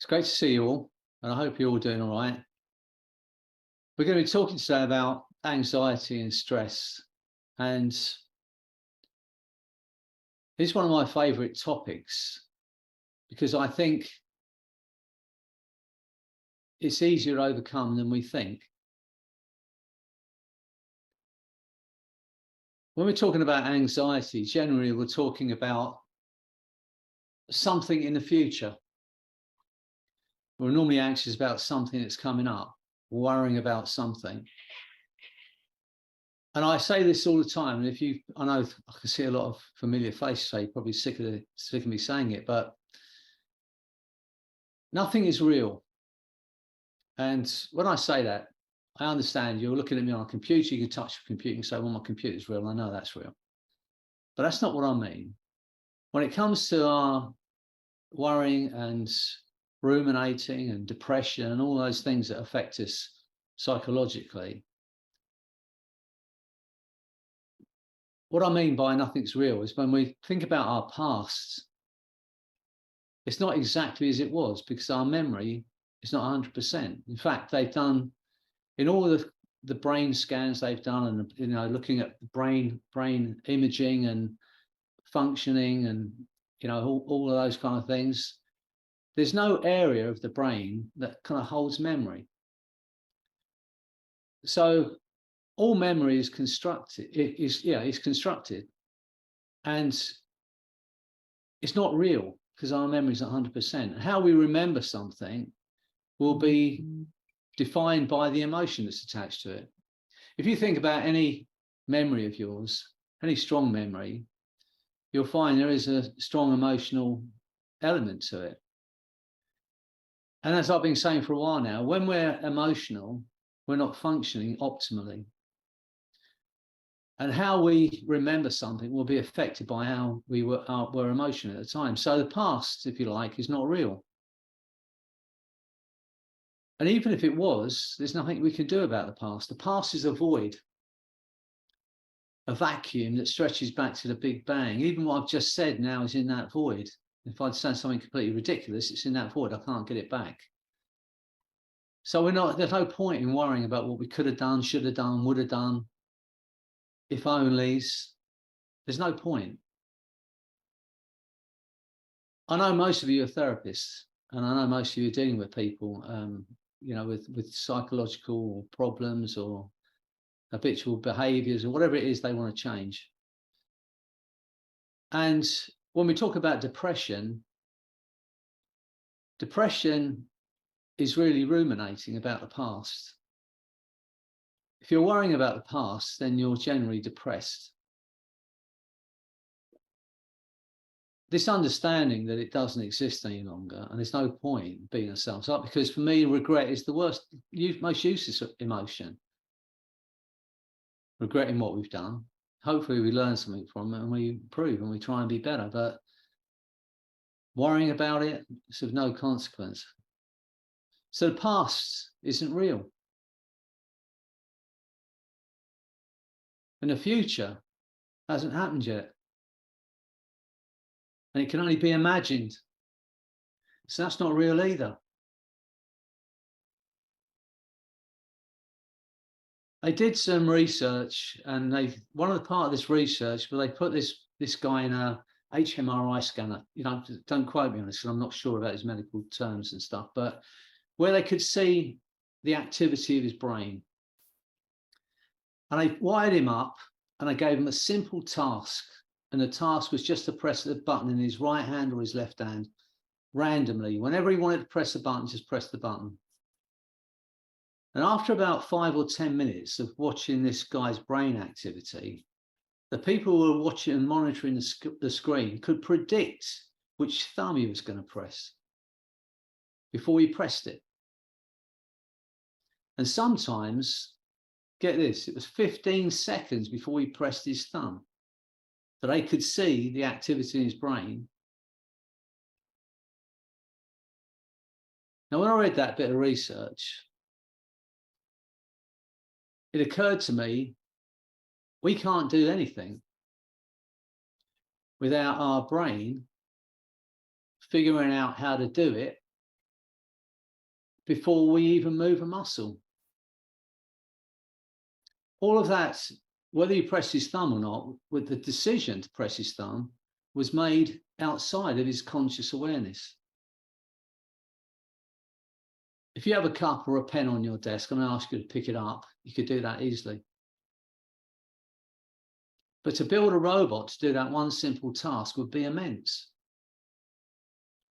It's great to see you all, and I hope you're all doing all right. We're going to be talking today about anxiety and stress, and it's one of my favorite topics because I think it's easier to overcome than we think. When we're talking about anxiety, generally we're talking about something in the future. We're normally anxious about something that's coming up, worrying about something. And I say this all the time, and I know I can see a lot of familiar faces, so you're probably sick of me saying it, but nothing is real. And when I say that, I understand you're looking at me on a computer, you can touch the computer and say, well, my computer's real, I know that's real. But that's not what I mean. When it comes to our worrying and ruminating and depression and all those things that affect us psychologically, what I mean by nothing's real is when we think about our past, it's not exactly as it was because our memory is not 100%. In fact, they've done, in all the brain scans they've done and, looking at brain imaging and functioning and, all of those kind of things, there's no area of the brain that kind of holds memory. So all memory is constructed, it's constructed, and it's not real because our memory is 100%. How we remember something will be defined by the emotion that's attached to it. If you think about any memory of yours, any strong memory, you'll find there is a strong emotional element to it. And as I've been saying for a while now, when we're emotional, we're not functioning optimally. And how we remember something will be affected by how we were emotional at the time. So the past, if you like, is not real. And even if it was, there's nothing we can do about the past. The past is a void, a vacuum that stretches back to the Big Bang. Even what I've just said now is in that void. If I'd said something completely ridiculous, it's in that void. I can't get it back. So there's no point in worrying about what we could have done, should have done, would have done, if onlys. There's no point. I know most of you are therapists, and I know most of you are dealing with people, with psychological problems or habitual behaviors or whatever it is they want to change. And when we talk about depression is really ruminating about the past. If you're worrying about the past, then you're generally depressed. This understanding that it doesn't exist any longer, and there's no point being a self-up, because for me, regret is the most useless emotion. Regretting what we've done. Hopefully we learn something from it and we improve and we try and be better, but worrying about it is of no consequence. So the past isn't real. And the future hasn't happened yet. And it can only be imagined. So that's not real either. They did some research, and one of the part of this research, but they put this guy in a HMRI scanner. Don't quote me on this because I'm not sure about his medical terms and stuff, but where they could see the activity of his brain. And they wired him up and I gave him a simple task. And the task was just to press the button in his right hand or his left hand randomly. Whenever he wanted to press the button, just press the button. And after about 5 or 10 minutes of watching this guy's brain activity, the people who were watching and monitoring the screen could predict which thumb he was going to press before he pressed it. And sometimes, get this, it was 15 seconds before he pressed his thumb that they could see the activity in his brain. Now, when I read that bit of research, it occurred to me, we can't do anything without our brain figuring out how to do it before we even move a muscle. All of that, whether he pressed his thumb or not, with the decision to press his thumb, was made outside of his conscious awareness. If you have a cup or a pen on your desk and I ask you to pick it up, you could do that easily. But to build a robot to do that one simple task would be immense.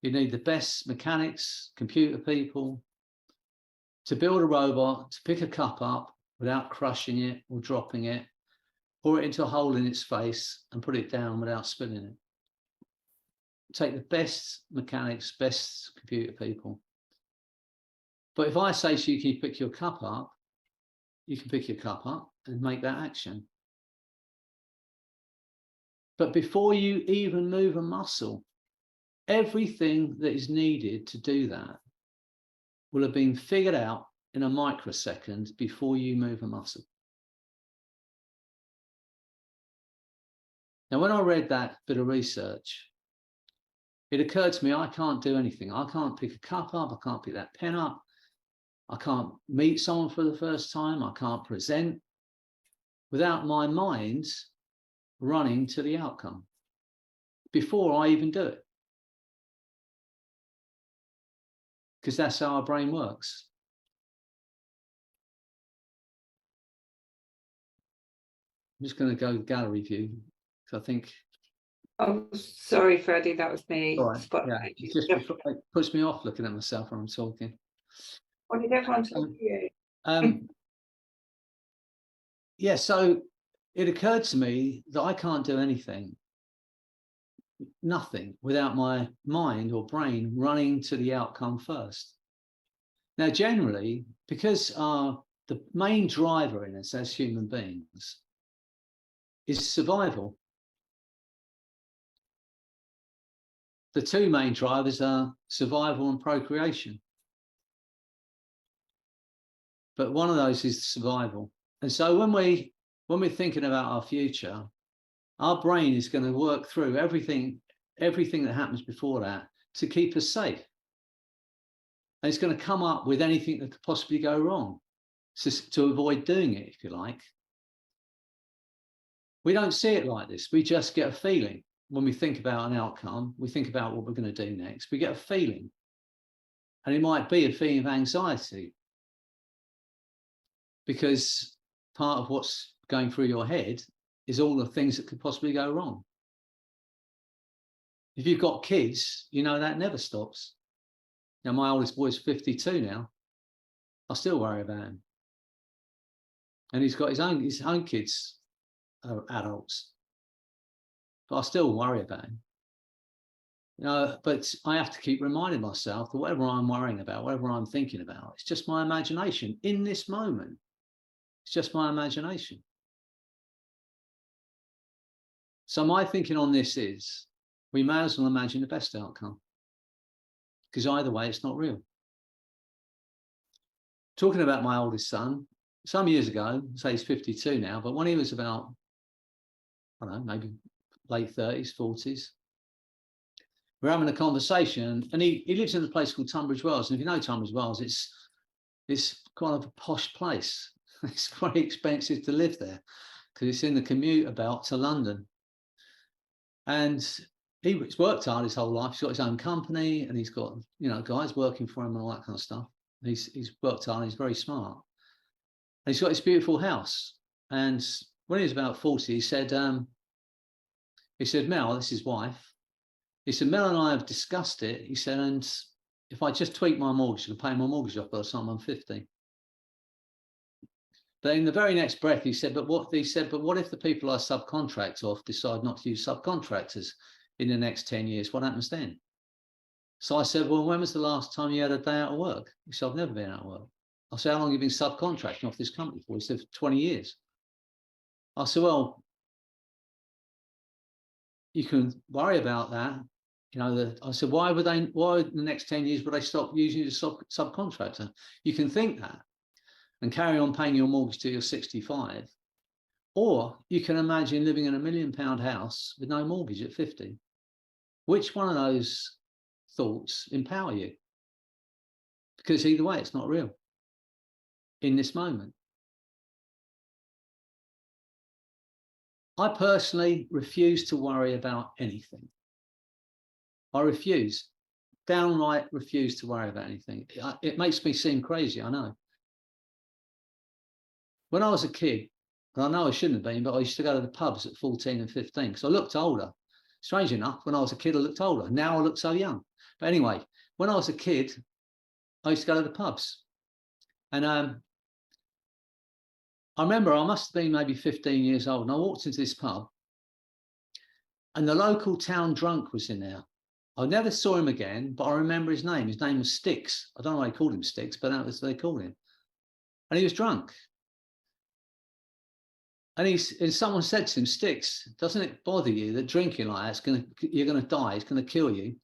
You need the best mechanics, computer people, to build a robot to pick a cup up without crushing it or dropping it, pour it into a hole in its face and put it down without spilling it. Take the best mechanics, best computer people. But if I say to you, can you pick your cup up? You can pick your cup up and make that action. But before you even move a muscle, everything that is needed to do that will have been figured out in a microsecond before you move a muscle. Now, when I read that bit of research, it occurred to me, I can't do anything. I can't pick a cup up. I can't pick that pen up. I can't meet someone for the first time. I can't present without my mind running to the outcome before I even do it. Because that's how our brain works. I'm just going to go gallery view because I think. Oh, sorry, Freddie, that was me. Right. Yeah, it puts me off looking at myself when I'm talking. Well, you don't want to talk to you. Yeah, so it occurred to me that I can't do anything, nothing, without my mind or brain running to the outcome first. Now, generally, because the main driver in us as human beings is survival. The two main drivers are survival and procreation. But one of those is survival. And so when we're thinking about our future, our brain is going to work through everything that happens before that to keep us safe. And it's going to come up with anything that could possibly go wrong to avoid doing it, if you like. We don't see it like this. We just get a feeling. When we think about an outcome, we think about what we're going to do next. We get a feeling. And it might be a feeling of anxiety. Because part of what's going through your head is all the things that could possibly go wrong. If you've got kids, you know that never stops. Now, my oldest boy's 52 now. I still worry about him. And he's got his own kids, adults. But I still worry about him. You know, but I have to keep reminding myself that whatever I'm worrying about, whatever I'm thinking about, it's just my imagination in this moment. It's just my imagination. So my thinking on this is, we may as well imagine the best outcome. Because either way, it's not real. Talking about my oldest son, some years ago, say he's 52 now, but when he was about, I don't know, maybe late 30s, 40s, we're having a conversation, and he lives in a place called Tunbridge Wells. And if you know Tunbridge Wells, it's kind of a posh place. It's very expensive to live there because it's in the commuter belt to London. And he's worked hard his whole life. He's got his own company, and he's got, you know, guys working for him and all that kind of stuff. He's worked hard. And he's very smart. And he's got this beautiful house. And when he was about 40, he said, Mel, this is his wife. He said, Mel and I have discussed it. He said, and if I just tweak my mortgage, I can pay my mortgage off by the time I'm 50. But in the very next breath, he said, but what if the people I subcontract off decide not to use subcontractors in the next 10 years? What happens then? So I said, well, when was the last time you had a day out of work? He said, I've never been out of work. I said, how long have you been subcontracting off this company for? He said, 20 years. I said, well, you can worry about that. You know, I said, why in the next 10 years would they stop using a subcontractor? You can think that and carry on paying your mortgage till you're 65. Or you can imagine living in £1 million house with no mortgage at 50. Which one of those thoughts empower you? because either way, it's not real in this moment. I personally refuse to worry about anything. I refuse, downright refuse to worry about anything. It makes me seem crazy, I know. When I was a kid, and I know I shouldn't have been, but I used to go to the pubs at 14 and 15 because I looked older. Strange enough, when I was a kid, I looked older. Now I look so young. But anyway, when I was a kid, I used to go to the pubs. And I remember I must have been maybe 15 years old, and I walked into this pub, and the local town drunk was in there. I never saw him again, but I remember his name. His name was Sticks. I don't know why they called him Sticks, but that was what they called him. And he was drunk. And someone said to him, Sticks, doesn't it bother you that drinking like that, you're going to die, it's going to kill you?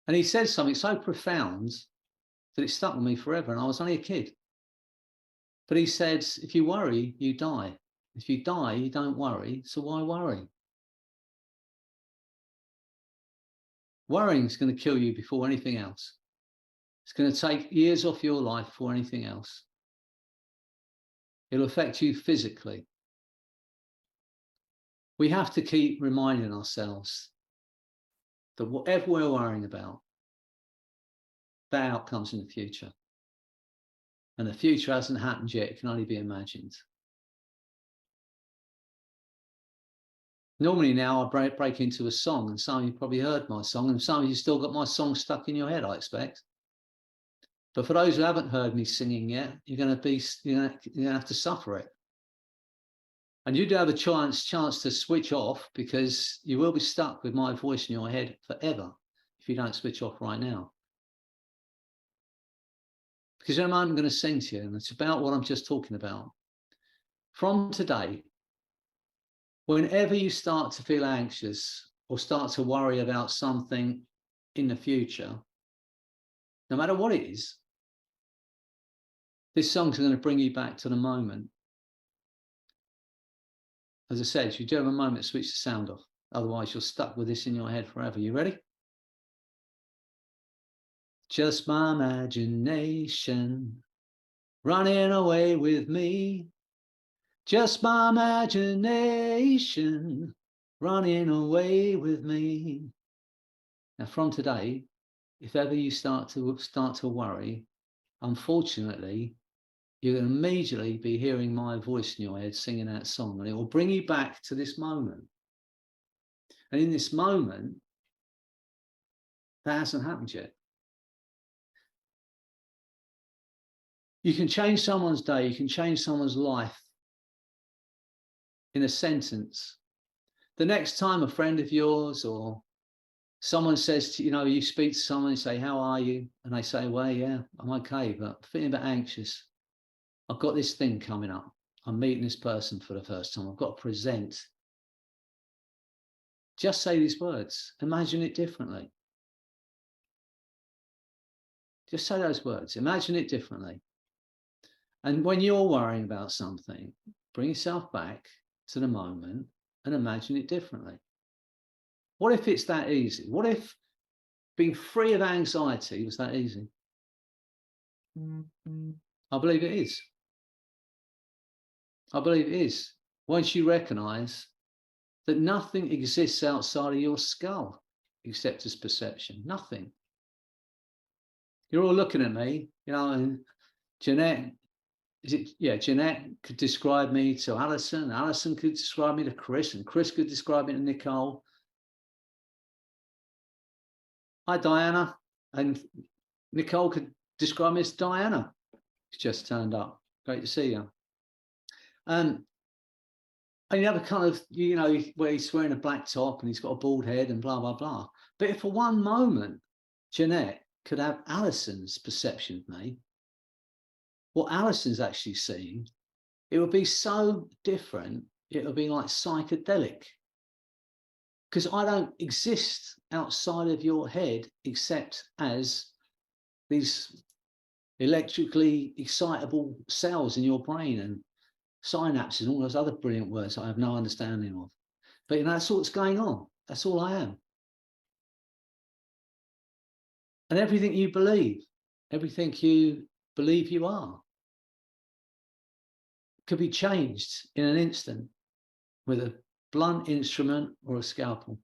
And he said something so profound that it stuck with me forever. And I was only a kid. But he said, if you worry, you die. If you die, you don't worry. So why worry? Worrying is going to kill you before anything else. It's going to take years off your life before anything else. It'll affect you physically. We have to keep reminding ourselves that whatever we're worrying about, that outcome's in the future. And the future hasn't happened yet. It can only be imagined. Normally now I break into a song, and some of you probably heard my song, and some of you still got my song stuck in your head, I expect. But for those who haven't heard me singing yet, you're going to have to suffer it. And you do have a chance to switch off, because you will be stuck with my voice in your head forever if you don't switch off right now. Because in a moment I'm going to sing to you, and it's about what I'm just talking about. From today, whenever you start to feel anxious or start to worry about something in the future, no matter what it is, this song's going to bring you back to the moment. As I said, you do have a moment to switch the sound off. Otherwise, you're stuck with this in your head forever. You ready? Just my imagination running away with me. Just my imagination running away with me. Now, from today, if ever you start to worry, unfortunately, you're going to immediately be hearing my voice in your head singing that song, and it will bring you back to this moment. And in this moment, that hasn't happened yet. You can change someone's day, you can change someone's life in a sentence. The next time a friend of yours or someone says to you, you speak to someone and say, how are you? And they say, well, yeah, I'm okay, but I'm feeling a bit anxious. I've got this thing coming up. I'm meeting this person for the first time. I've got to present. Just say these words. Imagine it differently. Just say those words. Imagine it differently. And when you're worrying about something, bring yourself back to the moment and imagine it differently. What if it's that easy? What if being free of anxiety was that easy? I believe it is. I believe it is. Once you recognize that nothing exists outside of your skull except as perception. Nothing. You're all looking at me, and Jeanette, Jeanette could describe me to Alison. Alison could describe me to Chris, and Chris could describe me to Nicole. Hi, Diana. And Nicole could describe me as Diana. She's just turned up. Great to see you. And you have a kind of, where he's wearing a black top and he's got a bald head and blah, blah, blah. But if for one moment, Jeanette could have Alison's perception of me, what Alison's actually seeing, it would be so different. It would be like psychedelic. Because I don't exist outside of your head except as these electrically excitable cells in your brain and synapses and all those other brilliant words I have no understanding of. But that's what's going on. That's all I am. And everything you believe everything you believe you are could be changed in an instant with a blunt instrument or a scalpel,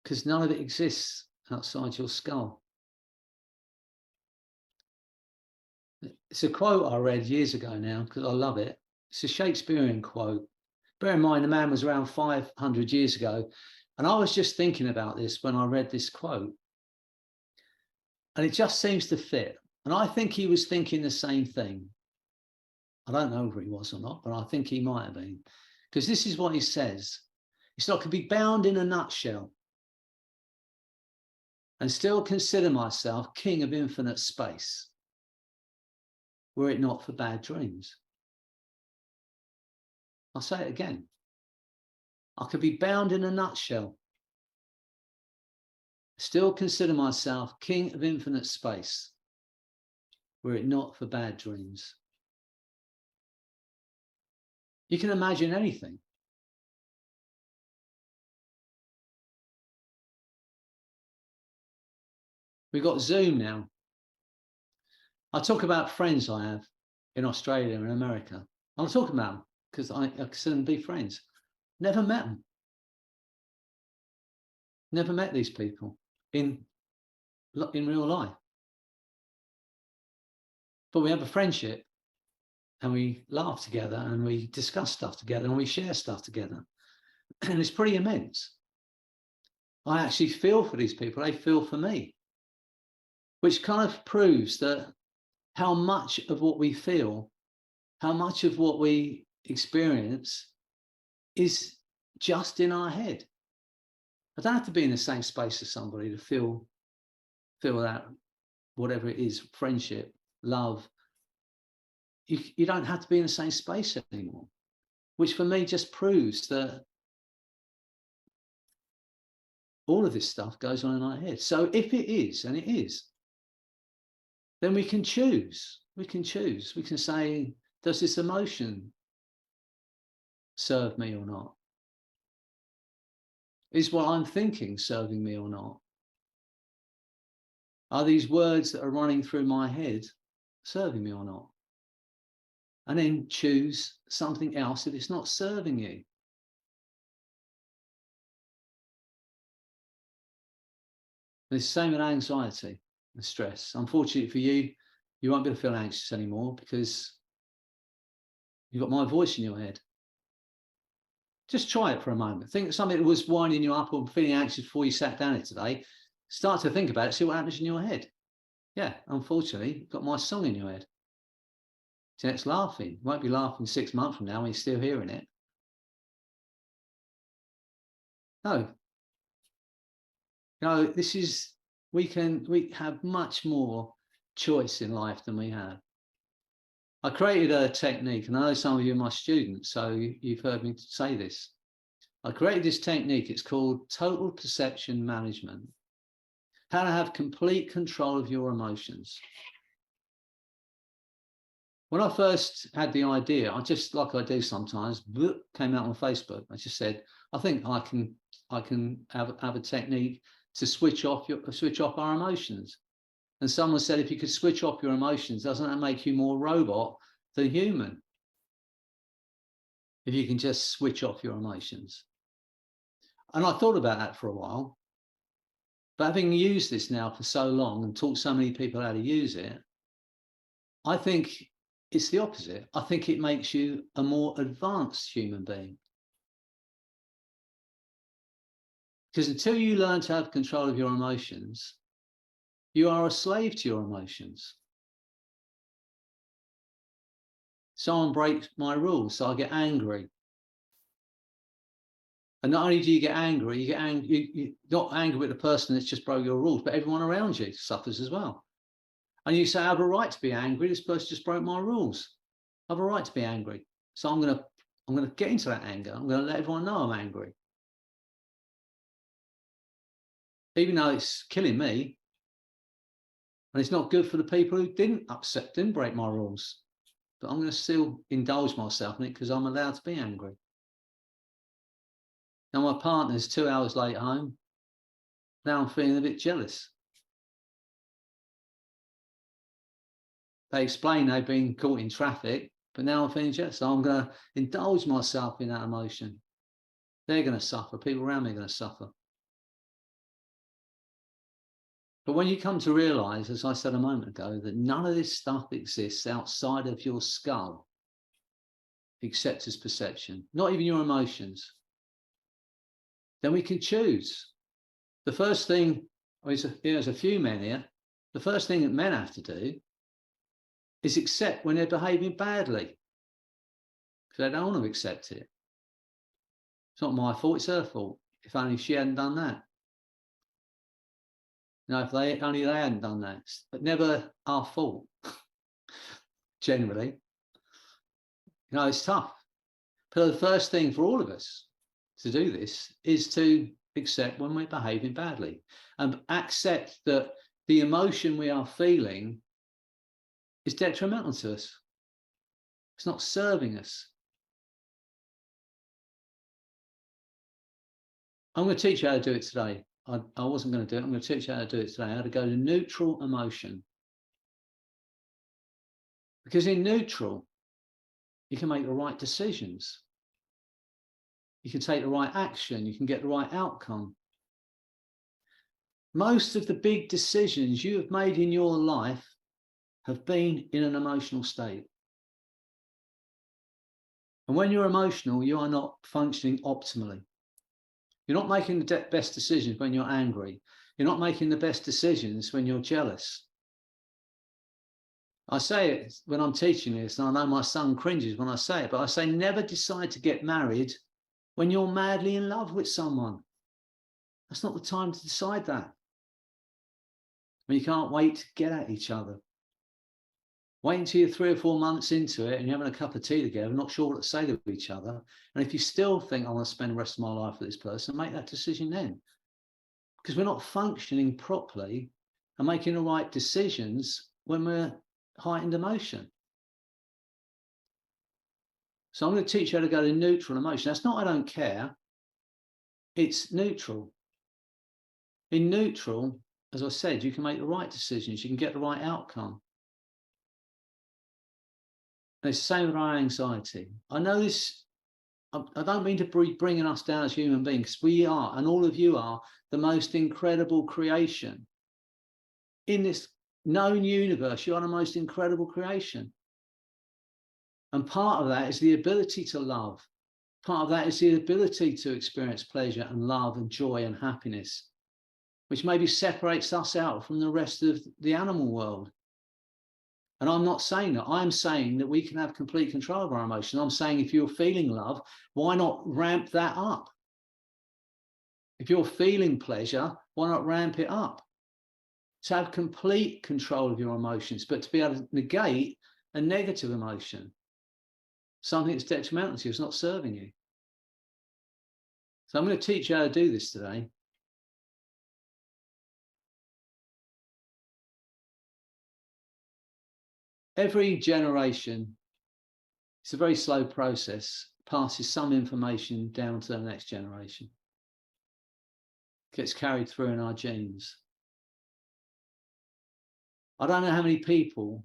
because none of it exists outside your skull. It's a quote I read years ago now because I love it. It's a Shakespearean quote. Bear in mind, the man was around 500 years ago. And I was just thinking about this when I read this quote. And it just seems to fit. And I think he was thinking the same thing. I don't know whether he was or not, but I think he might have been. Because this is what he says. It's like I could be bound in a nutshell and still consider myself king of infinite space, were it not for bad dreams. I'll say it again. I could be bound in a nutshell, still consider myself king of infinite space, were it not for bad dreams. You can imagine anything. We've got Zoom now. I talk about friends I have in Australia and America. I'm talking about them because I consider them to be friends. Never met them. Never met these people in real life. But we have a friendship and we laugh together and we discuss stuff together and we share stuff together. And it's pretty immense. I actually feel for these people. They feel for me, which kind of proves that how much of what we feel, how much of what we experience is just in our head. I don't have to be in the same space as somebody to feel that, whatever it is, friendship, love. You don't have to be in the same space anymore, which for me just proves that all of this stuff goes on in our head. So if it is, and it is, then we can choose. We can choose. We can say, does this emotion serve me or not? Is what I'm thinking serving me or not? Are these words that are running through my head serving me or not? And then choose something else if it's not serving you. It's the same with anxiety and stress. Unfortunately for you, you won't be able to feel anxious anymore because you've got my voice in your head. Just try it for a moment. Think of something that was winding you up or feeling anxious before you sat down here today. Start to think about it, see what happens in your head. Yeah, unfortunately, you've got my song in your head. So it's laughing. You won't be laughing 6 months from now when you're still hearing it. No. No, this is, we have much more choice in life than we have. I created a technique, and I know some of you are my students, so you've heard me say this. I created this technique. It's called total perception management. How to have complete control of your emotions. When I first had the idea, I just, like I do sometimes, came out on Facebook. I just said, I think I can have a technique to switch off our emotions. And someone said, if you could switch off your emotions, doesn't that make you more robot than human? If you can just switch off your emotions. And I thought about that for a while. But having used this now for so long and taught so many people how to use it, I think it's the opposite. I think it makes you a more advanced human being. Because until you learn to have control of your emotions, you are a slave to your emotions. Someone breaks my rules, so I get angry. And not only do you get angry, you're not angry with the person that's just broke your rules, but everyone around you suffers as well. And you say, I have a right to be angry. This person just broke my rules. I have a right to be angry. So I'm going to get into that anger. I'm going to let everyone know I'm angry. Even though it's killing me. And it's not good for the people who didn't break my rules. But I'm going to still indulge myself in it because I'm allowed to be angry. Now my partner's 2 hours late home. Now I'm feeling a bit jealous. They explain they've been caught in traffic, but now I'm feeling jealous. So I'm going to indulge myself in that emotion. They're going to suffer. People around me are going to suffer. But when you come to realize, as I said a moment ago, that none of this stuff exists outside of your skull, except as perception, not even your emotions, then we can choose. The first thing, there's a few men here, the first thing that men have to do is accept when they're behaving badly, because they don't want to accept it. It's not my fault, it's her fault. If only she hadn't done that. If only they hadn't done that. But never our fault, generally. It's tough. But the first thing for all of us to do this is to accept when we're behaving badly and accept that the emotion we are feeling is detrimental to us. It's not serving us. I'm going to teach you how to do it today. I wasn't going to do it. I'm going to teach you how to do it today, how to go to neutral emotion. Because in neutral, you can make the right decisions. You can take the right action. You can get the right outcome. Most of the big decisions you have made in your life have been in an emotional state. And when you're emotional, you are not functioning optimally. You're not making the best decisions when you're angry. You're not making the best decisions when you're jealous. I say it when I'm teaching this, and I know my son cringes when I say it, but I say never decide to get married when you're madly in love with someone. That's not the time to decide that. When you can't wait to get at each other. Wait until you're 3 or 4 months into it and you're having a cup of tea together, not sure what to say to each other. And if you still think, I want to spend the rest of my life with this person, make that decision then. Because we're not functioning properly and making the right decisions when we're heightened emotion. So I'm going to teach you how to go to neutral emotion. That's not I don't care. It's neutral. In neutral, as I said, you can make the right decisions. You can get the right outcome. And it's the same with our anxiety. I know this, I don't mean to be bringing us down as human beings. We are, and all of you are, the most incredible creation. In this known universe, you are the most incredible creation. And part of that is the ability to love. Part of that is the ability to experience pleasure and love and joy and happiness, which maybe separates us out from the rest of the animal world. And I'm not saying that. I'm saying that we can have complete control of our emotions. I'm saying if you're feeling love, why not ramp that up? If you're feeling pleasure, why not ramp it up? To have complete control of your emotions, but to be able to negate a negative emotion, something that's detrimental to you, it's not serving you. So I'm going to teach you how to do this today. Every generation, it's a very slow process, passes some information down to the next generation. Gets carried through in our genes. I don't know how many people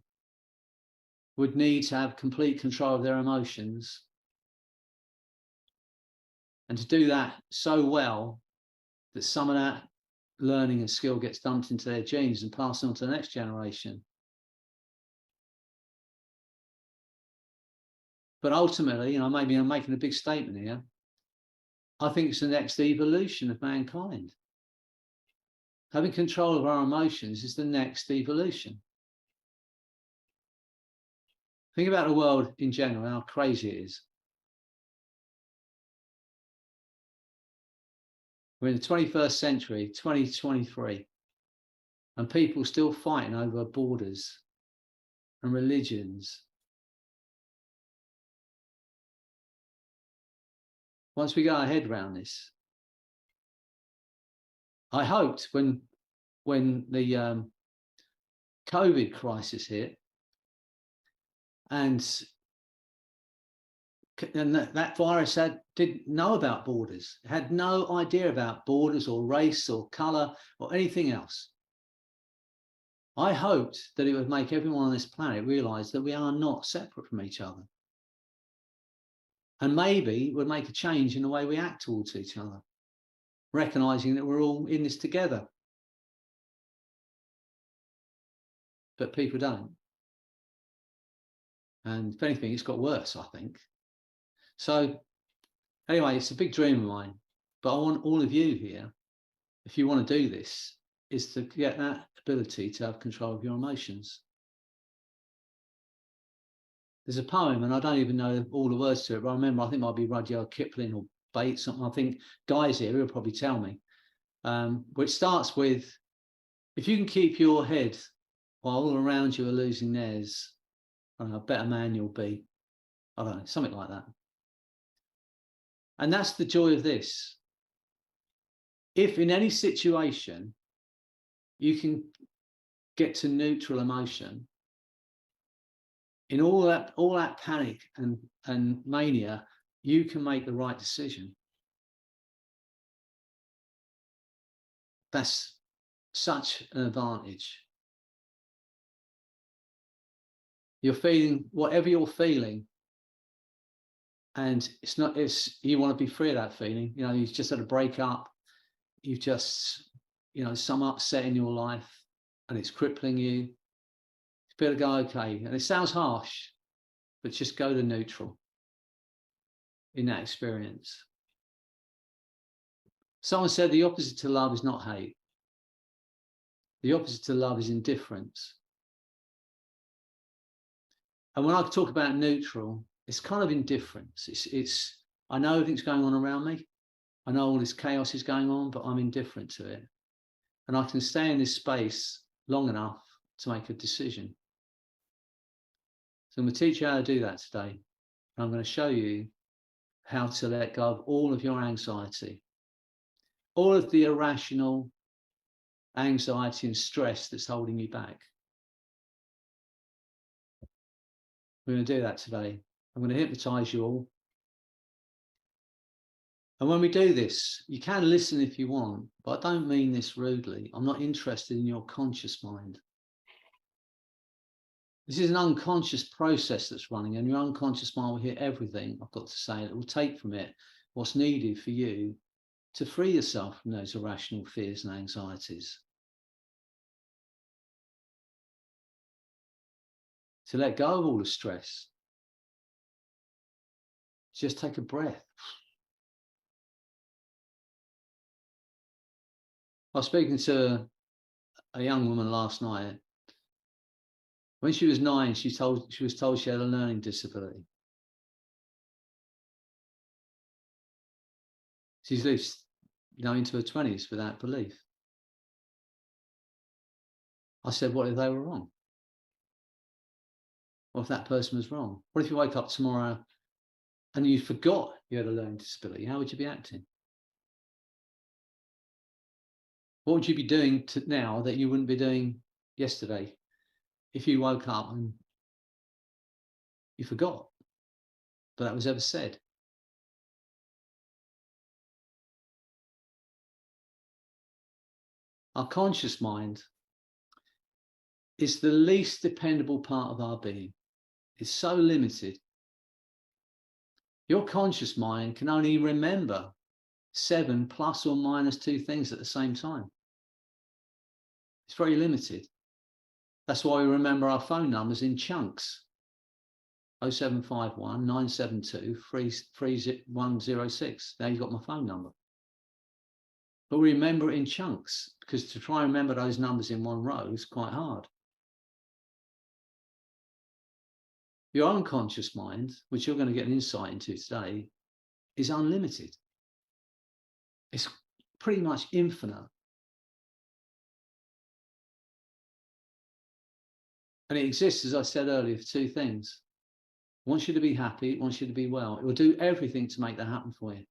would need to have complete control of their emotions and to do that so well that some of that learning and skill gets dumped into their genes and passed on to the next generation. But ultimately, maybe I'm making a big statement here, I think it's the next evolution of mankind. Having control of our emotions is the next evolution. Think about the world in general, how crazy it is. We're in the 21st century, 2023, and people still fighting over borders and religions. Once we get our head around this, I hoped when the COVID crisis hit, and that virus didn't know about borders. It had no idea about borders or race or color or anything else. I hoped that it would make everyone on this planet realize that we are not separate from each other. And maybe it would make a change in the way we act towards each other, recognizing that we're all in this together. But people don't. And if anything, it's got worse, I think. So anyway, it's a big dream of mine. But I want all of you here, if you want to do this, is to get that ability to have control of your emotions. There's a poem, and I don't even know all the words to it, but I remember, I think it might be Rudyard Kipling or Bates, something. I think guys here will probably tell me, which starts with, if you can keep your head while all around you are losing theirs, I don't know, a better man you'll be. I don't know, something like that. And that's the joy of this. If in any situation you can get to neutral emotion, in all that panic and mania, you can make the right decision. That's such an advantage. You're feeling whatever you're feeling, and you want to be free of that feeling. You know, you've just had a breakup, you've just, some upset in your life, and it's crippling you. You better go, okay. And it sounds harsh, but just go to neutral in that experience. Someone said the opposite to love is not hate. The opposite to love is indifference. And when I talk about neutral, it's kind of indifference. It's I know everything's going on around me. I know all this chaos is going on, but I'm indifferent to it. And I can stay in this space long enough to make a decision. So I'm going to teach you how to do that today. And I'm going to show you how to let go of all of your anxiety, all of the irrational anxiety and stress that's holding you back. We're going to do that today. I'm going to hypnotize you all. And when we do this, you can listen if you want, but I don't mean this rudely. I'm not interested in your conscious mind. This is an unconscious process that's running, and your unconscious mind will hear everything I've got to say. It will take from it what's needed for you to free yourself from those irrational fears and anxieties. To let go of all the stress. Just take a breath. I was speaking to a young woman last night. When she was 9, she was told she had a learning disability. She's lived into her 20s with that belief. I said, what if they were wrong? What if that person was wrong? What if you wake up tomorrow and you forgot you had a learning disability? How would you be acting? What would you be doing now that you wouldn't be doing yesterday if you woke up and you forgot that was ever said? Our conscious mind is the least dependable part of our being. It's so limited. Your conscious mind can only remember 7 plus or minus 2 things at the same time. It's very limited. That's why we remember our phone numbers in chunks. 0751 972 3106. Now you've got my phone number. But we remember it in chunks, because to try and remember those numbers in one row is quite hard. Your unconscious mind, which you're going to get an insight into today, is unlimited. It's pretty much infinite. And it exists, as I said earlier, for 2 things. It wants you to be happy, it wants you to be well. It will do everything to make that happen for you.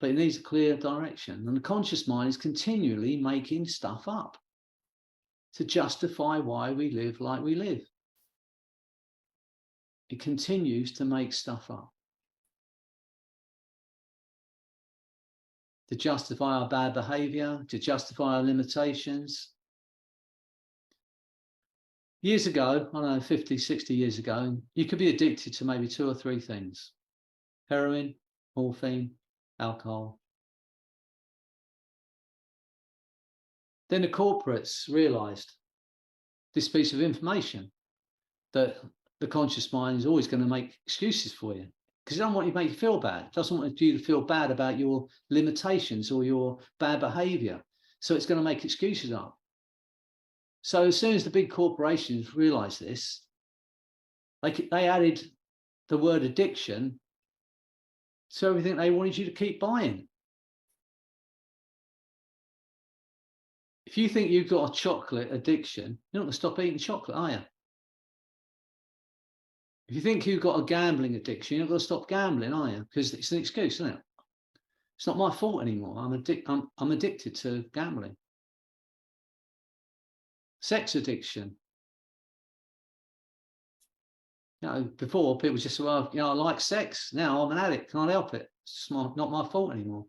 But it needs a clear direction. And the conscious mind is continually making stuff up to justify why we live like we live. It continues to make stuff up to justify our bad behavior, to justify our limitations, Years ago, I don't know, 50, 60 years ago, you could be addicted to maybe 2 or 3 things: heroin, morphine, alcohol. Then the corporates realized this piece of information, that the conscious mind is always going to make excuses for you, because it doesn't want you to make you feel bad. It doesn't want you to feel bad about your limitations or your bad behavior. So it's going to make excuses up. So as soon as the big corporations realized this, they added the word addiction to everything they wanted you to keep buying. If you think you've got a chocolate addiction, you're not going to stop eating chocolate, are you? If you think you've got a gambling addiction, you're not going to stop gambling, are you? Because it's an excuse, isn't it? It's not my fault anymore. I'm addicted to gambling. Sex addiction. You know, before people just said, well, you know, I like sex. Now I'm an addict. Can't help it. It's not my fault anymore.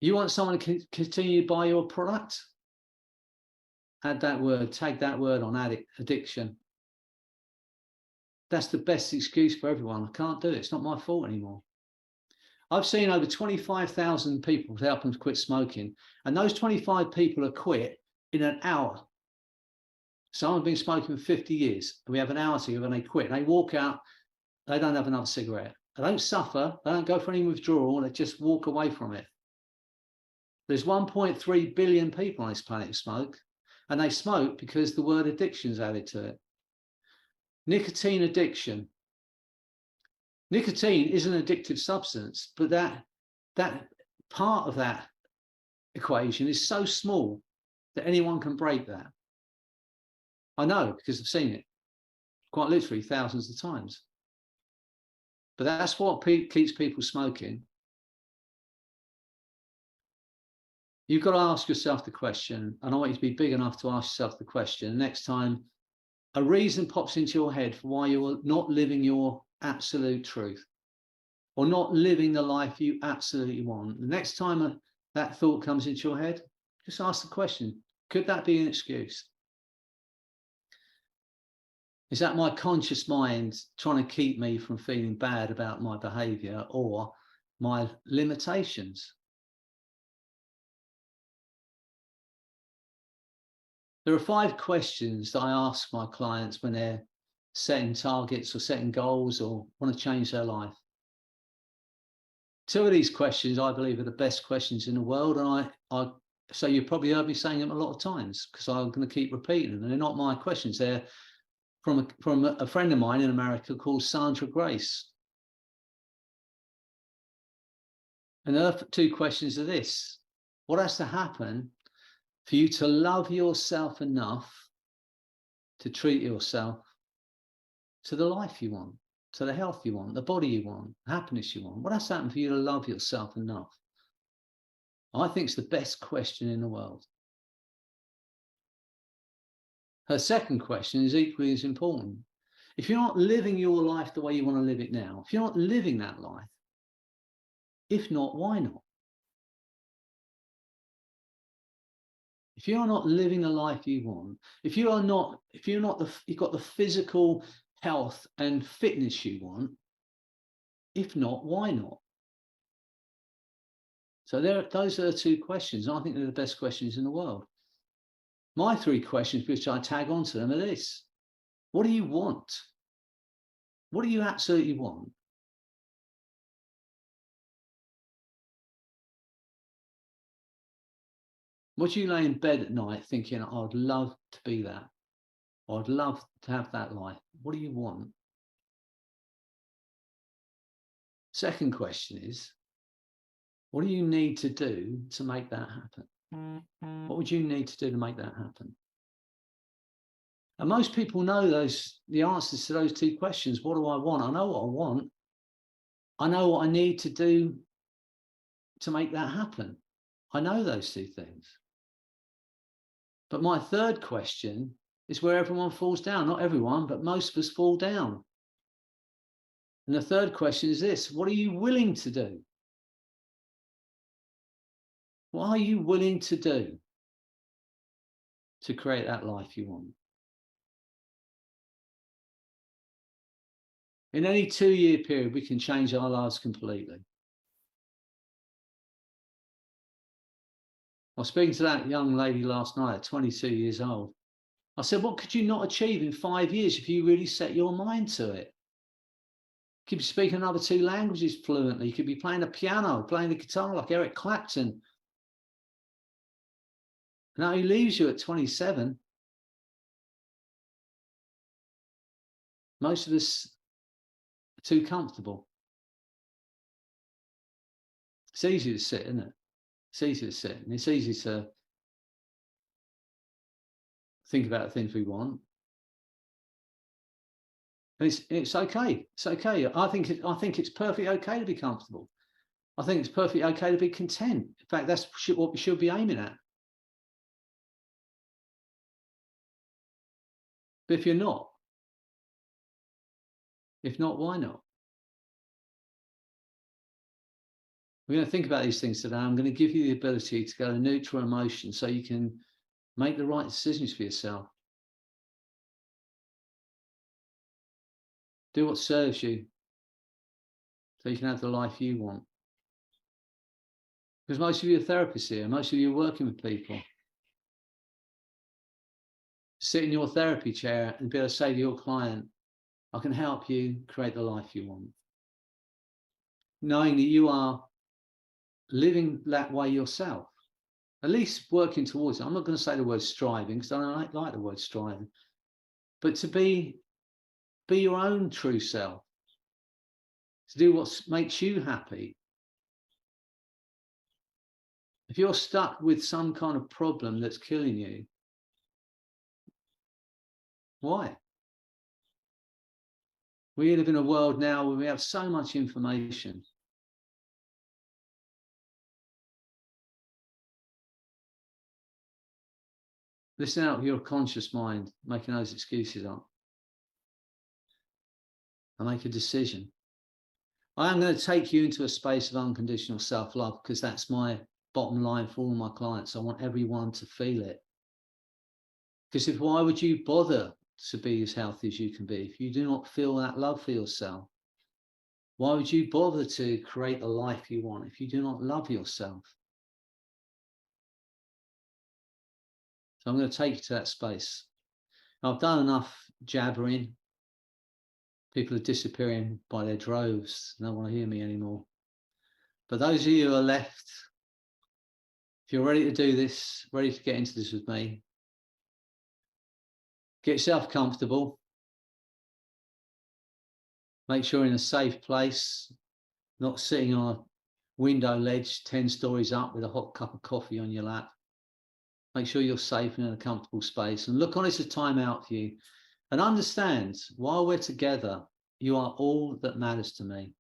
You want someone to continue to buy your product? Add that word, tag that word on addiction. That's the best excuse for everyone. I can't do it. It's not my fault anymore. I've seen over 25,000 people to help them quit smoking, and those 25 people have quit in an hour. Someone's been smoking for 50 years, and we have an hour together, and they quit. They walk out, they don't have another cigarette. They don't suffer, they don't go for any withdrawal, they just walk away from it. There's 1.3 billion people on this planet who smoke, and they smoke because the word addiction is added to it. Nicotine addiction. Nicotine is an addictive substance, but that part of that equation is so small that anyone can break that. I know, because I've seen it quite literally thousands of times. But that's what keeps people smoking. You've got to ask yourself the question, and I want you to be big enough to ask yourself the question next time a reason pops into your head for why you're not living your absolute truth, or not living the life you absolutely want. The next time that thought comes into your head, just ask the question, could that be an excuse? Is that my conscious mind trying to keep me from feeling bad about my behavior or my limitations? There are 5 questions that I ask my clients when they're setting targets or setting goals or want to change their life. 2 of these questions, I believe, are the best questions in the world. And so you've probably heard me saying them a lot of times, because I'm going to keep repeating them. And they're not my questions. They're from a friend of mine in America called Sandra Grace. And the 2 questions are this: what has to happen for you to love yourself enough to treat yourself to the life you want, to the health you want, the body you want, happiness you want? What has to happen for you to love yourself enough? I think it's the best question in the world. Her second question is equally as important. If you're not living your life the way you want to live it now, if you're not living that life, if not, why not? If you're not living the life you want, if you've got the physical health and fitness you want, if not, why not? So those are the 2 questions. I think they're the best questions in the world. My 3 questions, which I tag onto them, are this: what do you want? What do you absolutely want? What do you lay in bed at night thinking, I'd love to be that? I'd love to have that life. What do you want? Second question is, what do you need to do to make that happen? What would you need to do to make that happen? And most people know the answers to those 2 questions. What do I want? I know what I want. I know what I need to do to make that happen. I know those 2 things. But my third question is where everyone falls down. Not everyone, but most of us fall down. And the third question is this: what are you willing to do? What are you willing to do to create that life you want. In any 2-year period, we can change our lives completely. I was speaking to that young lady last night at 22 years old. I said, what could you not achieve in 5 years if you really set your mind to it? You could be speaking another 2 languages fluently. You could be playing a piano, playing the guitar like Eric Clapton. Now he leaves you at 27. Most of us are too comfortable. It's easy to sit, isn't it? It's easy to sit, and it's easy to think about the things we want. And it's okay. It's okay. I think it's perfectly okay to be comfortable. I think it's perfectly okay to be content. In fact, that's what we should be aiming at. But if not, why not? We're going to think about these things today. I'm going to give you the ability to go to neutral emotion so you can make the right decisions for yourself. Do what serves you so you can have the life you want. Because most of you are therapists here. Most of you are working with people. Sit in your therapy chair and be able to say to your client, I can help you create the life you want. Knowing that you are living that way yourself, at least working towards it. I'm not going to say the word striving because I don't like the word striving, but to be your own true self, to do what makes you happy. If you're stuck with some kind of problem that's killing you, why? We live in a world now where we have so much information. Listen out of your conscious mind, making those excuses up. And make a decision. I am going to take you into a space of unconditional self-love because that's my bottom line for all my clients. I want everyone to feel it. Because why would you bother to be as healthy as you can be if you do not feel that love for yourself? Why would you bother to create the life you want if you do not love yourself? So I'm going to take you to that space. I've done enough jabbering. People are disappearing by their droves. They don't want to hear me anymore. But those of you who are left, if you're ready to do this, ready to get into this with me, get yourself comfortable. Make sure you're in a safe place, not sitting on a window ledge 10 stories up with a hot cup of coffee on your lap. Make sure you're safe and in a comfortable space, and look on it as a time out for you, and understand while we're together, you are all that matters to me.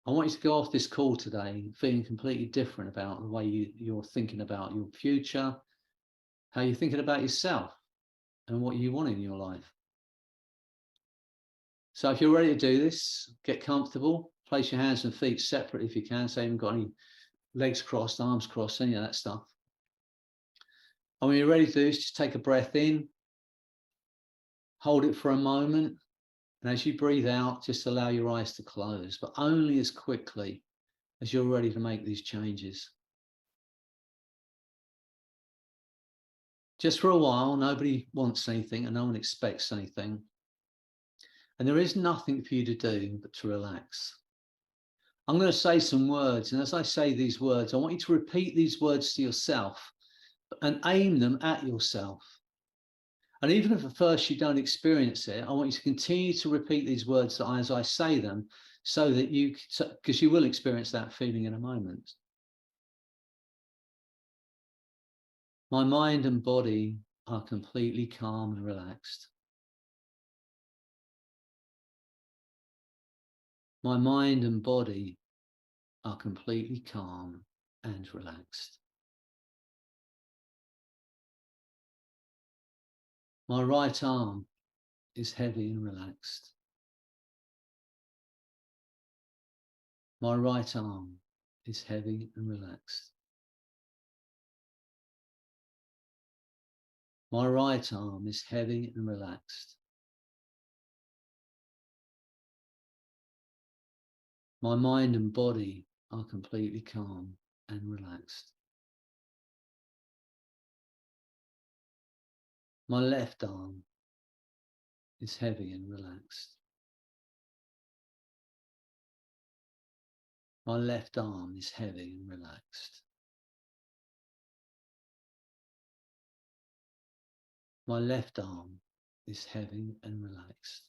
I want you to go off this call today feeling completely different about the way you're thinking about your future, how you're thinking about yourself and what you want in your life. So if you're ready to do this, get comfortable, place your hands and feet separate if you can, so you haven't got any legs crossed, arms crossed, any of that stuff. And when you're ready to do this, just take a breath in, hold it for a moment, and as you breathe out, just allow your eyes to close, but only as quickly as you're ready to make these changes. Just for a while, nobody wants anything and no one expects anything. And there is nothing for you to do but to relax. I'm going to say some words, and as I say these words, I want you to repeat these words to yourself and aim them at yourself. And even if at first you don't experience it, I want you to continue to repeat these words as I say them, so that because you will experience that feeling in a moment. My mind and body are completely calm and relaxed. My mind and body are completely calm and relaxed. My right arm is heavy and relaxed. My right arm is heavy and relaxed. My right arm is heavy and relaxed. My mind and body are completely calm and relaxed. My left arm is heavy and relaxed. My left arm is heavy and relaxed. My left arm is heavy and relaxed.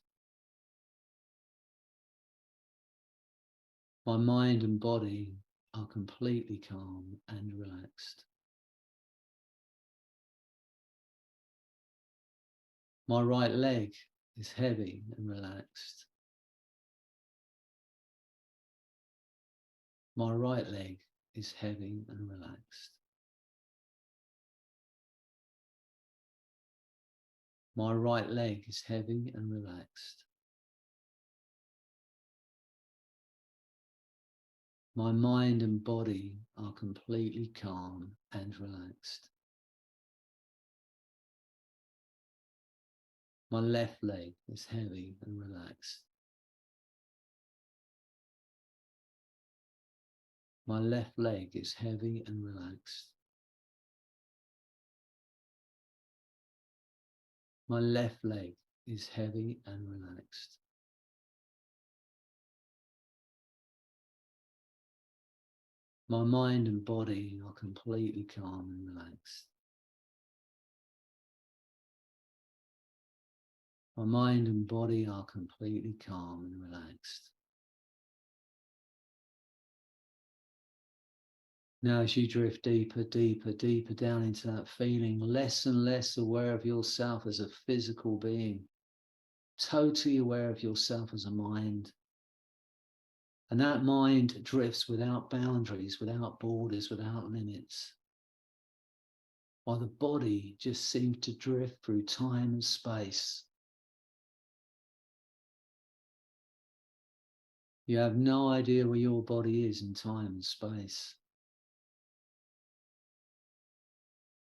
My mind and body are completely calm and relaxed. My right leg is heavy and relaxed. My right leg is heavy and relaxed. My right leg is heavy and relaxed. My mind and body are completely calm and relaxed. My left leg is heavy and relaxed. My left leg is heavy and relaxed. My left leg is heavy and relaxed. My mind and body are completely calm and relaxed. My mind and body are completely calm and relaxed. Now, as you drift deeper, deeper, deeper down into that feeling, less and less aware of yourself as a physical being, totally aware of yourself as a mind. And that mind drifts without boundaries, without borders, without limits. While the body just seems to drift through time and space. You have no idea where your body is in time and space.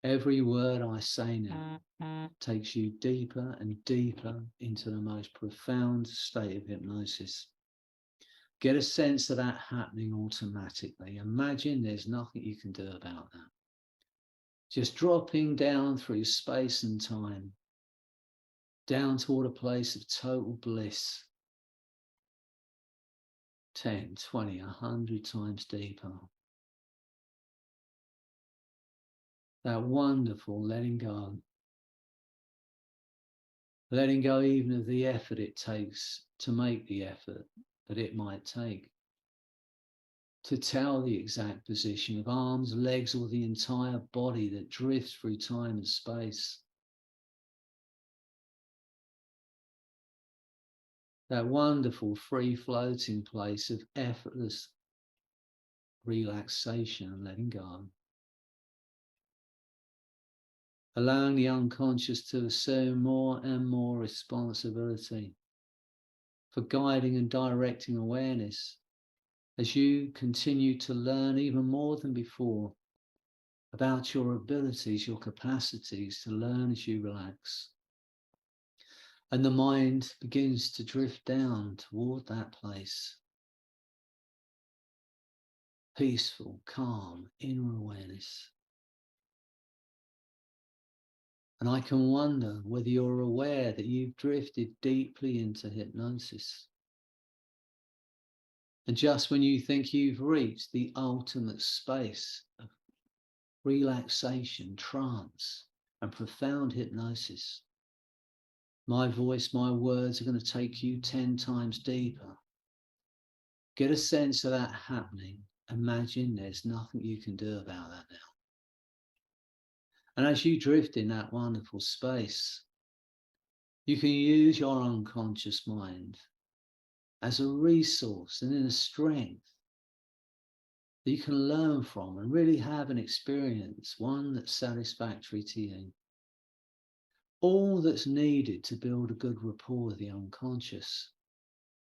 Every word I say now takes you deeper and deeper into the most profound state of hypnosis. Get a sense of that happening automatically. Imagine there's nothing you can do about that. Just dropping down through space and time, down toward a place of total bliss. 10, 20, 100 times deeper. That wonderful letting go. Letting go even of the effort it takes to make the effort that it might take. To tell the exact position of arms, legs, or the entire body that drifts through time and space. That wonderful free floating place of effortless relaxation and letting go. Allowing the unconscious to assume more and more responsibility for guiding and directing awareness as you continue to learn even more than before about your abilities, your capacities to learn as you relax. And the mind begins to drift down toward that place. Peaceful, calm, inner awareness. And I can wonder whether you're aware that you've drifted deeply into hypnosis. And just when you think you've reached the ultimate space of relaxation, trance, and profound hypnosis, my voice, my words are going to take you 10 times deeper. Get a sense of that happening. Imagine there's nothing you can do about that now. And as you drift in that wonderful space, you can use your unconscious mind as a resource and in a strength that you can learn from and really have an experience, one that's satisfactory to you. All that's needed to build a good rapport with the unconscious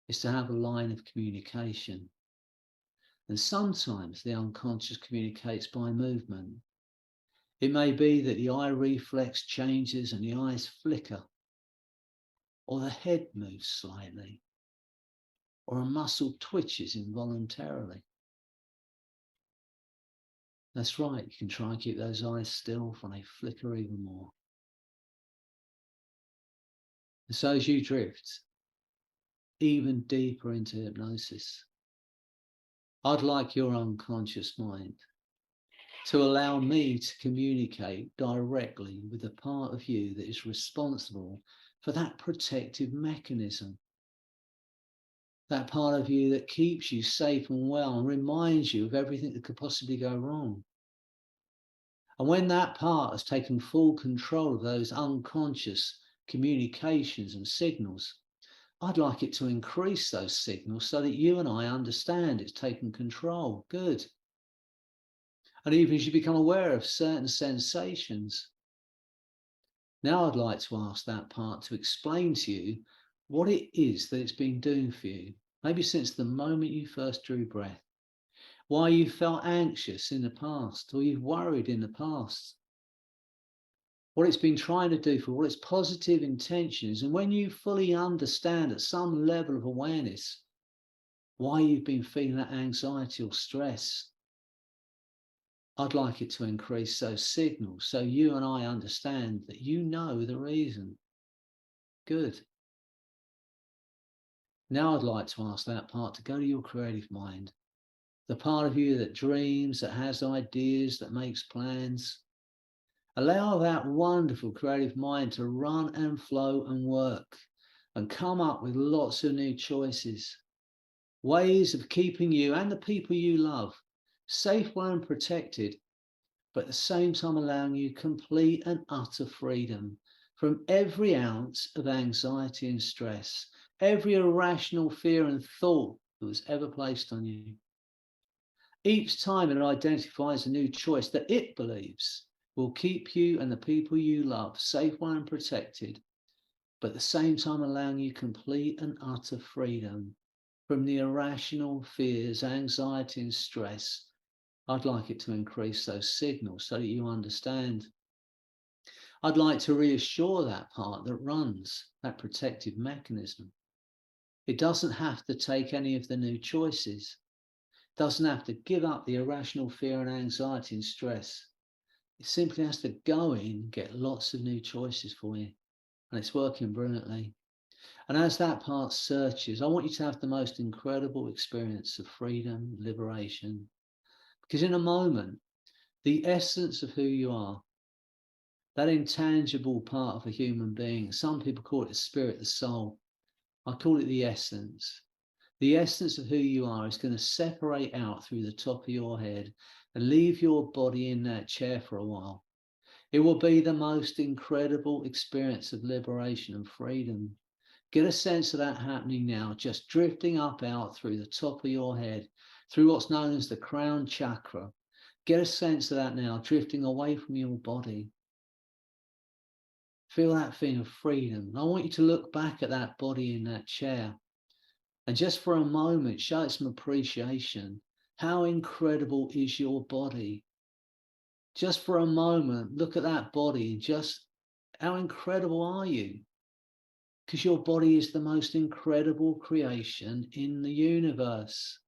is to have a line of communication. And sometimes the unconscious communicates by movement. It may be that the eye reflex changes and the eyes flicker, or the head moves slightly, or a muscle twitches involuntarily. That's right, you can try and keep those eyes still for they flicker even more. And so as you drift even deeper into hypnosis, I'd like your unconscious mind to allow me to communicate directly with the part of you that is responsible for that protective mechanism. That part of you that keeps you safe and well and reminds you of everything that could possibly go wrong. And when that part has taken full control of those unconscious communications and signals, I'd like it to increase those signals so that you and I understand it's taken control. Good. And even as you become aware of certain sensations, now I'd like to ask that part to explain to you what it is that it's been doing for you, maybe since the moment you first drew breath, why you felt anxious in the past, or you've worried in the past, what it's been trying to do for, what its positive intentions, and when you fully understand at some level of awareness why you've been feeling that anxiety or stress, I'd like it to increase those signals so you and I understand that you know the reason. Good. Now I'd like to ask that part to go to your creative mind, the part of you that dreams, that has ideas, that makes plans. Allow that wonderful creative mind to run and flow and work and come up with lots of new choices, ways of keeping you and the people you love safe, well, and protected, but at the same time allowing you complete and utter freedom from every ounce of anxiety and stress, every irrational fear and thought that was ever placed on you. Each time it identifies a new choice that it believes will keep you and the people you love safe, well, and protected, but at the same time allowing you complete and utter freedom from the irrational fears, anxiety, and stress, I'd like it to increase those signals so that you understand. I'd like to reassure that part that runs that protective mechanism. It doesn't have to take any of the new choices. It doesn't have to give up the irrational fear and anxiety and stress. It simply has to go in, get lots of new choices for you. And it's working brilliantly. And as that part searches, I want you to have the most incredible experience of freedom, liberation. Because in a moment, the essence of who you are, that intangible part of a human being, some people call it the spirit, the soul. I call it the essence. The essence of who you are is going to separate out through the top of your head and leave your body in that chair for a while. It will be the most incredible experience of liberation and freedom. Get a sense of that happening now, just drifting up out through the top of your head, through what's known as the crown chakra. Get a sense of that now, drifting away from your body. Feel that feeling of freedom. I want you to look back at that body in that chair and just for a moment, show it some appreciation. How incredible is your body? Just for a moment, look at that body. Just how incredible are you? Because your body is the most incredible creation in the universe.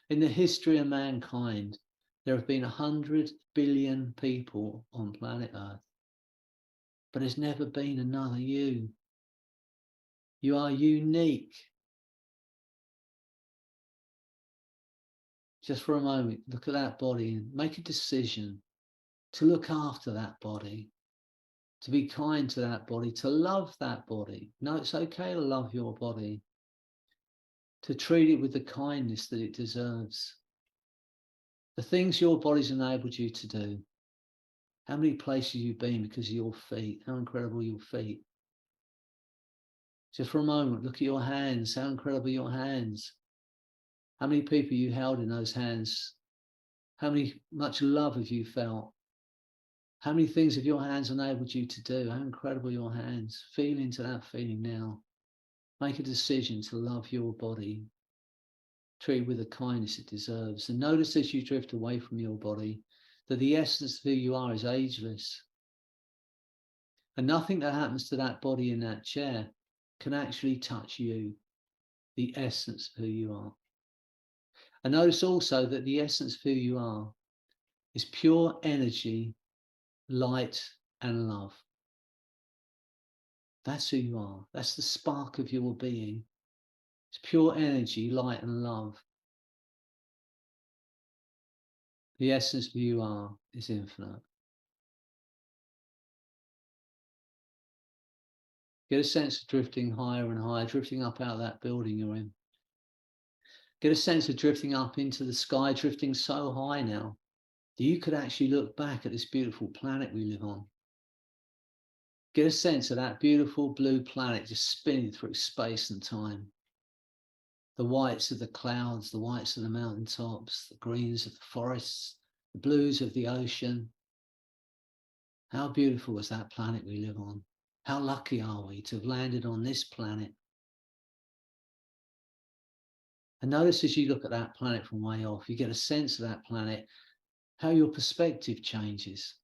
In the history of mankind, there have been 100 billion people on planet Earth, but there's never been another you. You are unique. Just for a moment, look at that body and make a decision to look after that body, to be kind to that body, to love that body. No, it's okay to love your body, to treat it with the kindness that it deserves. The things your body's enabled you to do. How many places you've been because of your feet? How incredible your feet. Just for a moment, look at your hands. How incredible your hands. How many people you held in those hands? How much love have you felt? How many things have your hands enabled you to do? How incredible your hands. Feel into that feeling now. Make a decision to love your body. Treat it with the kindness it deserves. And notice as you drift away from your body, that the essence of who you are is ageless. And nothing that happens to that body in that chair can actually touch you, the essence of who you are. And notice also that the essence of who you are is pure energy, light, and love. That's who you are. That's the spark of your being. It's pure energy, light, and love. The essence of who you are is infinite. Get a sense of drifting higher and higher, drifting up out of that building you're in. Get a sense of drifting up into the sky, drifting so high now that you could actually look back at this beautiful planet we live on. Get a sense of that beautiful blue planet just spinning through space and time. The whites of the clouds, the whites of the mountaintops, the greens of the forests, the blues of the ocean. How beautiful is that planet we live on? How lucky are we to have landed on this planet? And notice as you look at that planet from way off, you get a sense of that planet, how your perspective changes.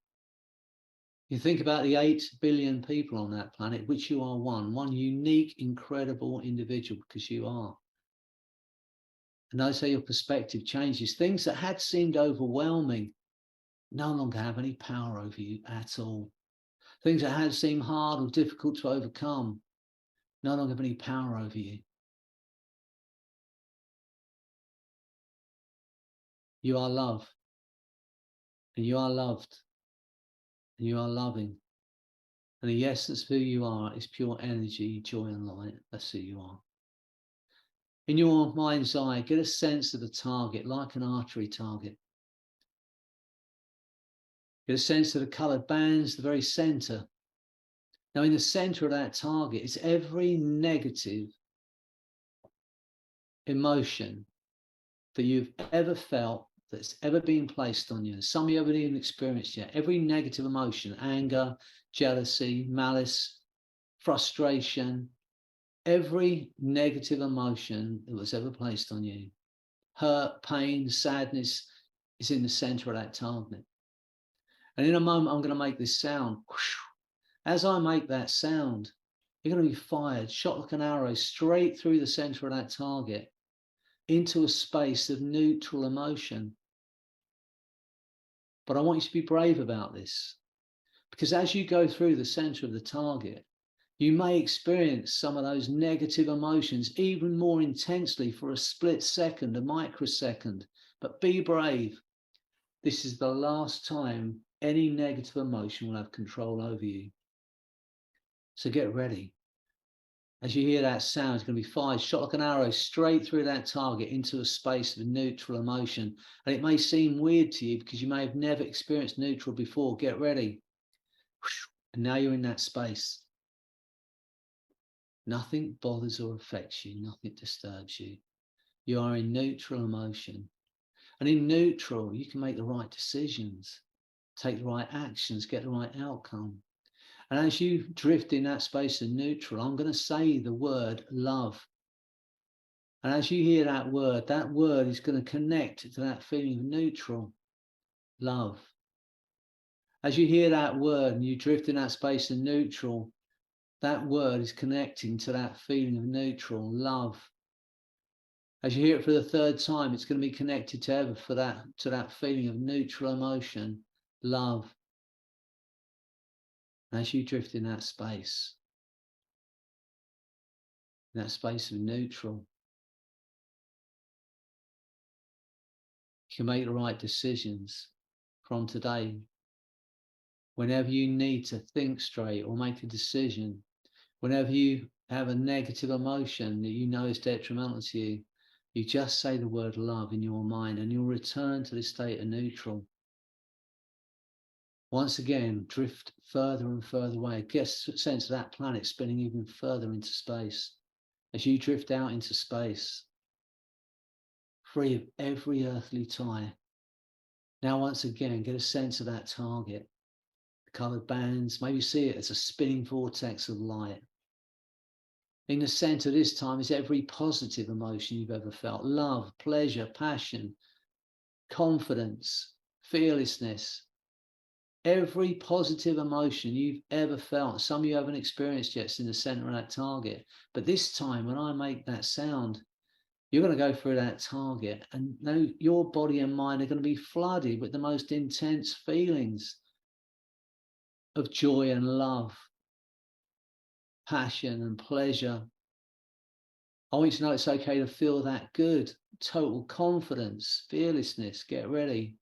You think about the 8 billion people on that planet, which you are one unique, incredible individual, because you are. And notice how your perspective changes. Things that had seemed overwhelming no longer have any power over you at all. Things that had seemed hard or difficult to overcome no longer have any power over you. You are love, and you are loved, and you are loving. And the essence of who you are is pure energy, joy, and light. That's who you are. In your mind's eye, get a sense of the target, like an archery target. Get a sense of the coloured bands, the very centre. Now, in the centre of that target is every negative emotion that you've ever felt, that's ever been placed on you. Some you haven't even experienced yet. Every negative emotion, anger, jealousy, malice, frustration, every negative emotion that was ever placed on you, hurt, pain, sadness, is in the center of that target. And in a moment, I'm going to make this sound. As I make that sound, you're going to be fired, shot like an arrow, straight through the center of that target into a space of neutral emotion. But I want you to be brave about this, because as you go through the center of the target, you may experience some of those negative emotions even more intensely for a split second, a microsecond. But be brave. This is the last time any negative emotion will have control over you. So get ready. As you hear that sound, it's going to be fired, shot like an arrow, straight through that target into a space of neutral emotion. And it may seem weird to you because you may have never experienced neutral before. Get ready. And now you're in that space. Nothing bothers or affects you. Nothing disturbs you. You are in neutral emotion. And in neutral, you can make the right decisions, take the right actions, get the right outcome. And as you drift in that space of neutral, I'm going to say the word love. And as you hear that word is going to connect to that feeling of neutral, love. As you hear that word and you drift in that space of neutral, that word is connecting to that feeling of neutral, love. As you hear it for the third time, it's going to be connected to that feeling of neutral emotion, love. As you drift in that space of neutral, you can make the right decisions from today. Whenever you need to think straight or make a decision, whenever you have a negative emotion that you know is detrimental to you, you just say the word love in your mind and you'll return to this state of neutral. Once again, drift further and further away. Get a sense of that planet spinning even further into space. As you drift out into space, free of every earthly tie. Now, once again, get a sense of that target. The coloured bands, maybe see it as a spinning vortex of light. In the centre this time is every positive emotion you've ever felt. Love, pleasure, passion, confidence, fearlessness. Every positive emotion you've ever felt, some you haven't experienced yet, is in the center of that target. But this time, when I make that sound, you're going to go through that target, and now your body and mind are going to be flooded with the most intense feelings of joy and love, passion and pleasure. I want you to know it's okay to feel that good. Total confidence, fearlessness. Get ready.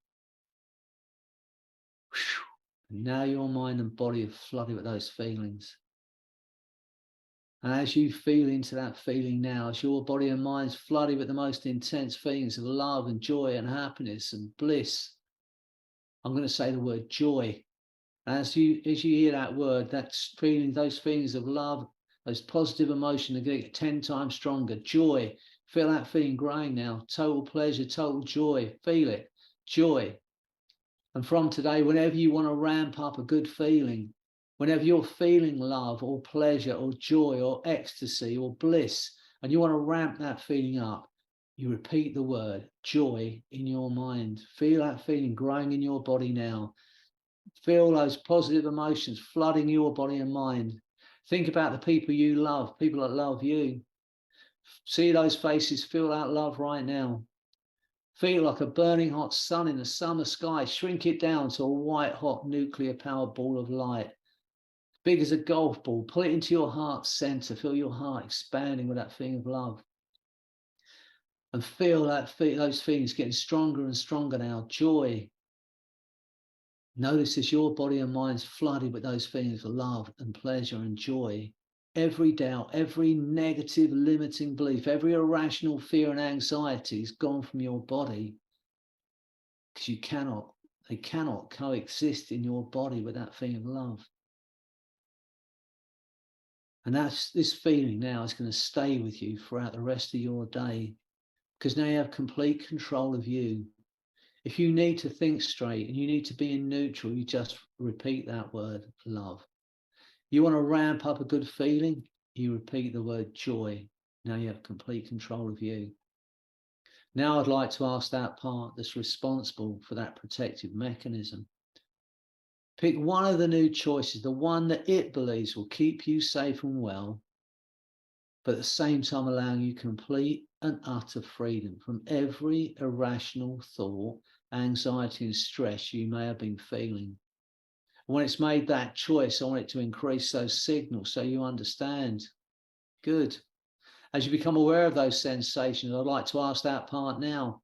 Now your mind and body are flooded with those feelings. And as you feel into that feeling now, as your body and mind is flooded with the most intense feelings of love and joy and happiness and bliss, I'm going to say the word joy. As you hear that word, that's feeling, those feelings of love, those positive emotions are going to get 10 times stronger. Joy. Feel that feeling growing now. Total pleasure, total joy. Feel it. Joy. And from today, whenever you want to ramp up a good feeling, whenever you're feeling love or pleasure or joy or ecstasy or bliss, and you want to ramp that feeling up, you repeat the word joy in your mind. Feel that feeling growing in your body now. Feel those positive emotions flooding your body and mind. Think about the people you love, people that love you. See those faces, feel that love right now. Feel like a burning hot sun in the summer sky. Shrink it down to a white hot nuclear powered ball of light. Big as a golf ball. Pull it into your heart center. Feel your heart expanding with that feeling of love. And feel that those feelings getting stronger and stronger now. Joy. Notice as your body and mind's flooded with those feelings of love and pleasure and joy. Every doubt, every negative limiting belief, every irrational fear and anxiety is gone from your body, because they cannot coexist in your body with that feeling of love. And this feeling now is going to stay with you throughout the rest of your day, because now you have complete control of you. If you need to think straight and you need to be in neutral, you just repeat that word, love. You want to ramp up a good feeling, you repeat the word joy. Now you have complete control of you. Now I'd like to ask that part that's responsible for that protective mechanism. Pick one of the new choices, the one that it believes will keep you safe and well, but at the same time allowing you complete and utter freedom from every irrational thought, anxiety and stress you may have been feeling. When it's made that choice, I want it to increase those signals so you understand. Good. As you become aware of those sensations, I'd like to ask that part now.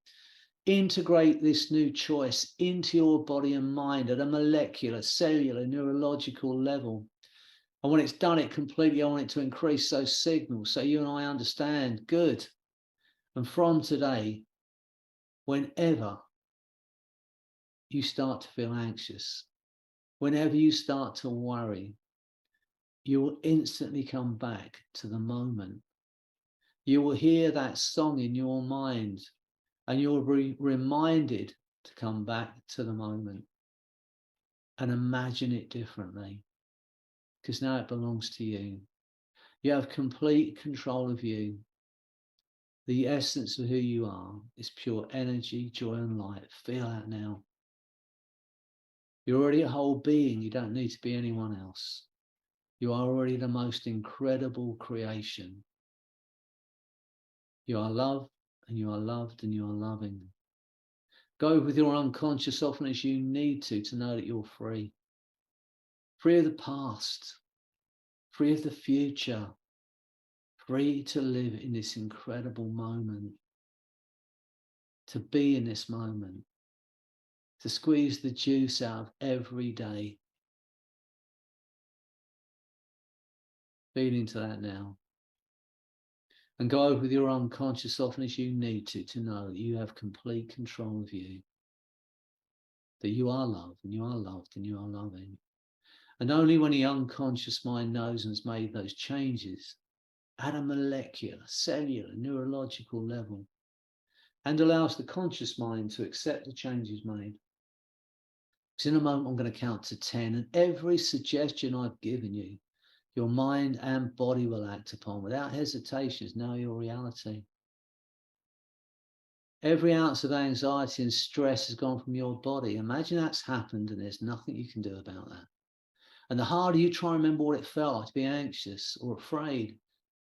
Integrate this new choice into your body and mind at a molecular, cellular, neurological level. And when it's done it completely, I want it to increase those signals so you and I understand. Good. And from today, whenever you start to feel anxious, whenever you start to worry, you will instantly come back to the moment. You will hear that song in your mind and you'll be reminded to come back to the moment and imagine it differently, because now it belongs to you. You have complete control of you. The essence of who you are is pure energy, joy and light. Feel that now. You're already a whole being. You don't need to be anyone else. You are already the most incredible creation. You are loved and you are loved and you are loving. Go with your unconscious often as you need to know that you're free. Free of the past, free of the future, free to live in this incredible moment, to be in this moment, to squeeze the juice out of every day. Feel into that now. And go over with your unconscious often as you need to know that you have complete control of you, that you are loved and you are loved and you are loving. And only when the unconscious mind knows and has made those changes at a molecular, cellular, neurological level, and allows the conscious mind to accept the changes made. Because in a moment, I'm going to count to 10, and every suggestion I've given you, your mind and body will act upon without hesitation. Is now your reality. Every ounce of anxiety and stress has gone from your body. Imagine that's happened and there's nothing you can do about that. And the harder you try and remember what it felt like to be anxious or afraid,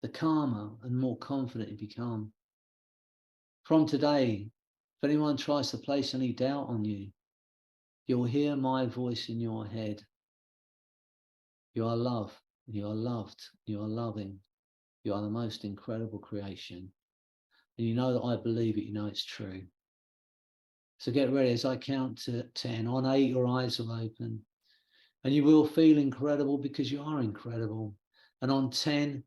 the calmer and more confident you become. From today, if anyone tries to place any doubt on you, you'll hear my voice in your head. You are love, you are loved, you are loving, you are the most incredible creation. And you know that I believe it, you know it's true. So get ready as I count to 10. On 8, your eyes will open. And you will feel incredible because you are incredible. And on 10,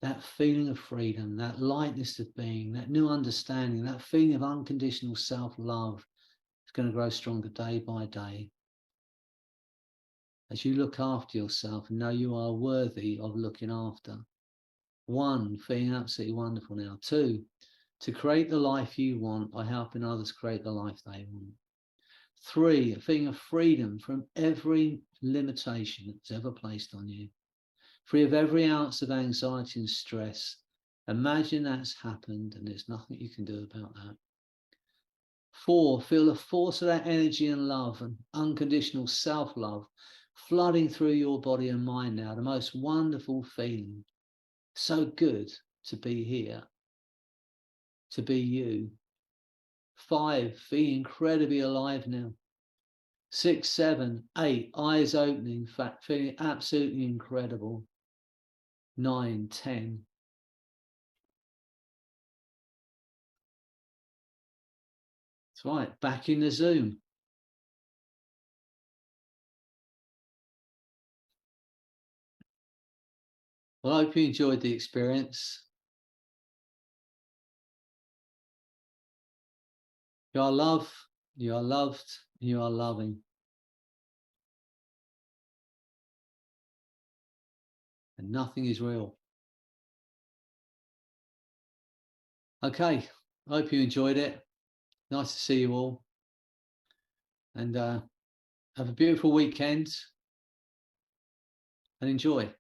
that feeling of freedom, that lightness of being, that new understanding, that feeling of unconditional self-love is going to grow stronger day by day. As you look after yourself and know you are worthy of looking after. 1, feeling absolutely wonderful now. 2, to create the life you want by helping others create the life they want. 3, a feeling of freedom from every limitation that's ever placed on you. Free of every ounce of anxiety and stress. Imagine that's happened and there's nothing you can do about that. 4, feel the force of that energy and love and unconditional self-love flooding through your body and mind now. The most wonderful feeling. So good to be here, to be you. 5, feel incredibly alive now. 6, 7, 8, eyes opening, feeling absolutely incredible. 9, 10. That's right, back in the Zoom. Well, I hope you enjoyed the experience. You are loved, you are loved, you are loving. And nothing is real. Okay, I hope you enjoyed it. Nice to see you all. And have a beautiful weekend and enjoy.